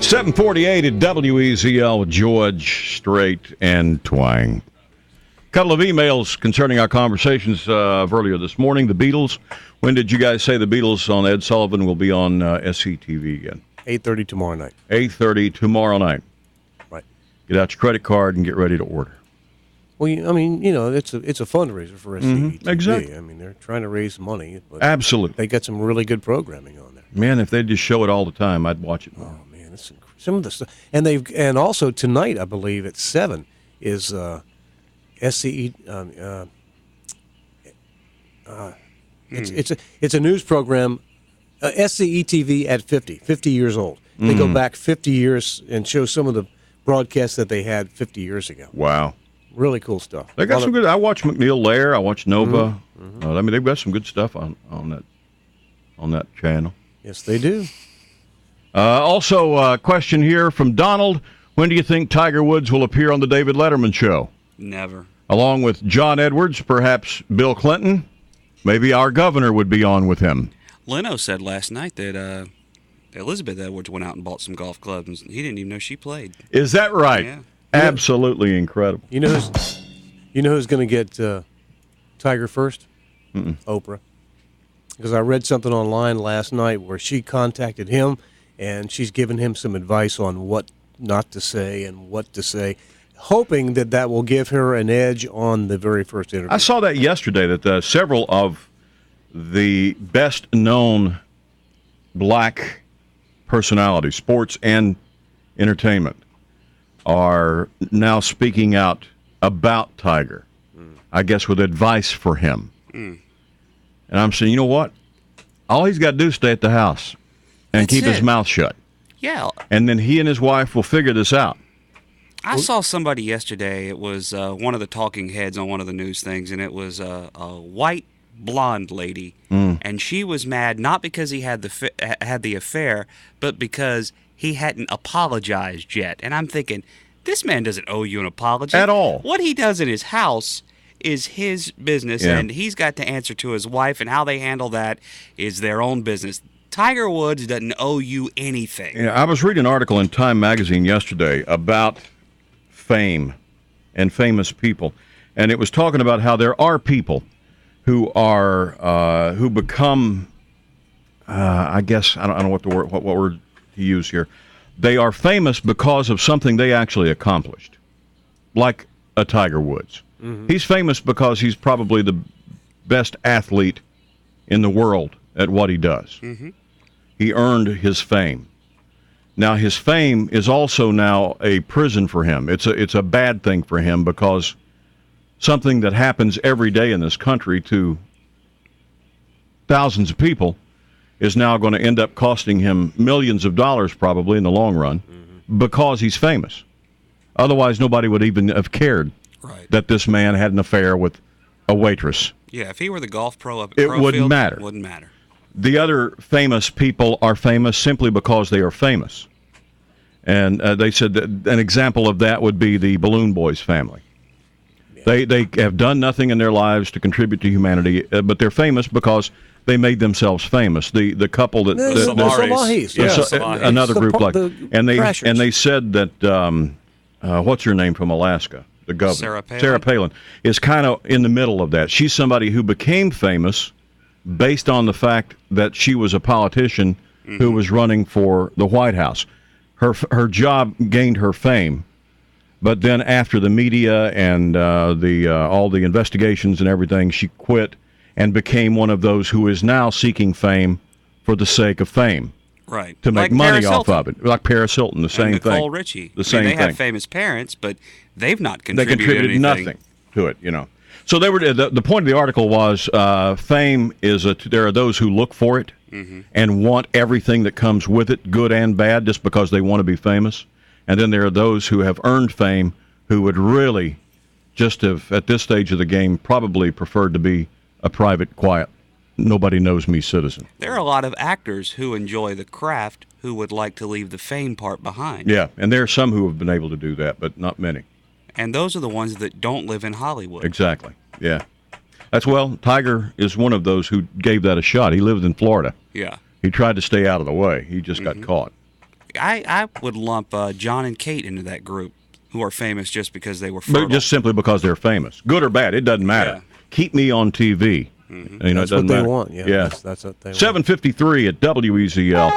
748 at WEZL with George Strait and Twang. Couple of emails concerning our conversations of earlier this morning. The Beatles. When did you guys say the Beatles on Ed Sullivan will be on SCTV again? 8:30 tomorrow night. 8:30 tomorrow night. Right. Get out your credit card and get ready to order. Well, it's a fundraiser for SCTV. Mm-hmm. Exactly. I mean, they're trying to raise money. But absolutely. They got some really good programming on there. Man, if they just show it all the time, I'd watch it more. Oh man, some of the stuff. And also tonight, I believe at 7 is SCE. It's a news program. SCE TV at 50 years old. They go back 50 years and show some of the broadcasts that they had 50 years ago. Wow. Really cool stuff. They got some good. I watch McNeil Lair. I watch Nova. I mean, they've got some good stuff on that channel. Yes, they do. Also, a question here from Donald. When do you think Tiger Woods will appear on the David Letterman show? Never. Along with John Edwards, perhaps Bill Clinton. Maybe our governor would be on with him. Leno said last night that Elizabeth Edwards went out and bought some golf clubs, and he didn't even know she played. Is that right? Yeah. Absolutely incredible. You know who's going to get Tiger first? Oprah. Because I read something online last night where she contacted him, and she's given him some advice on what not to say and what to say, hoping that will give her an edge on the very first interview. I saw that yesterday, that several of the best-known black personalities, sports and entertainment, are now speaking out about Tiger, I guess with advice for him. And I'm saying, you know what? All he's got to do is stay at the house and keep his mouth shut. Yeah. And then he and his wife will figure this out. I saw somebody yesterday. It was one of the talking heads on one of the news things, and it was a white blonde lady, and she was mad not because he had the affair, but because he hadn't apologized yet. And I'm thinking, this man doesn't owe you an apology at all. What he does in his house is his business, and he's got to answer to his wife, and how they handle that is their own business. Tiger Woods doesn't owe you anything. Yeah, I was reading an article in Time magazine yesterday about fame and famous people, and it was talking about how there are people who become, I guess I don't know what word to use here. They are famous because of something they actually accomplished, like a Tiger Woods. He's famous because he's probably the best athlete in the world at what he does. He earned his fame. Now, his fame is also now a prison for him. It's a bad thing for him because something that happens every day in this country to thousands of people is now going to end up costing him millions of dollars probably in the long run because he's famous. Otherwise, nobody would even have cared that this man had an affair with a waitress. Yeah, if he were the golf pro up at it Crowfield, wouldn't matter. It wouldn't matter. The other famous people are famous simply because they are famous. And they said that an example of that would be the Balloon Boys family. They have done nothing in their lives to contribute to humanity, but they're famous because they made themselves famous. The couple that another group and they said that what's her name from Alaska, the governor, Sarah Palin is kind of in the middle of that. She's somebody who became famous based on the fact that she was a politician who was running for the White House. Her job gained her fame. But then after the media and all the investigations and everything, she quit and became one of those who is now seeking fame for the sake of fame. Right. To make money off of it. Like Paris Hilton, the same thing. Nicole Richie. The same thing. They have famous parents, but they've not contributed They contributed anything. nothing to it, you know. So they were the point of the article was fame is there are those who look for it and want everything that comes with it, good and bad, just because they want to be famous. And then there are those who have earned fame who would really just have, at this stage of the game, probably preferred to be a private, quiet, nobody-knows-me citizen. There are a lot of actors who enjoy the craft who would like to leave the fame part behind. Yeah, and there are some who have been able to do that, but not many. And those are the ones that don't live in Hollywood. Exactly, yeah. Tiger is one of those who gave that a shot. He lived in Florida. Yeah. He tried to stay out of the way. He just got caught. I would lump John and Kate into that group, who are famous just because they were fertile. But just simply because they're famous. Good or bad, it doesn't matter. Yeah. Keep me on TV. Mm-hmm. You know, That's it doesn't what they matter. want. Yeah, Yeah. That's what they want. 7:53 at WEZL.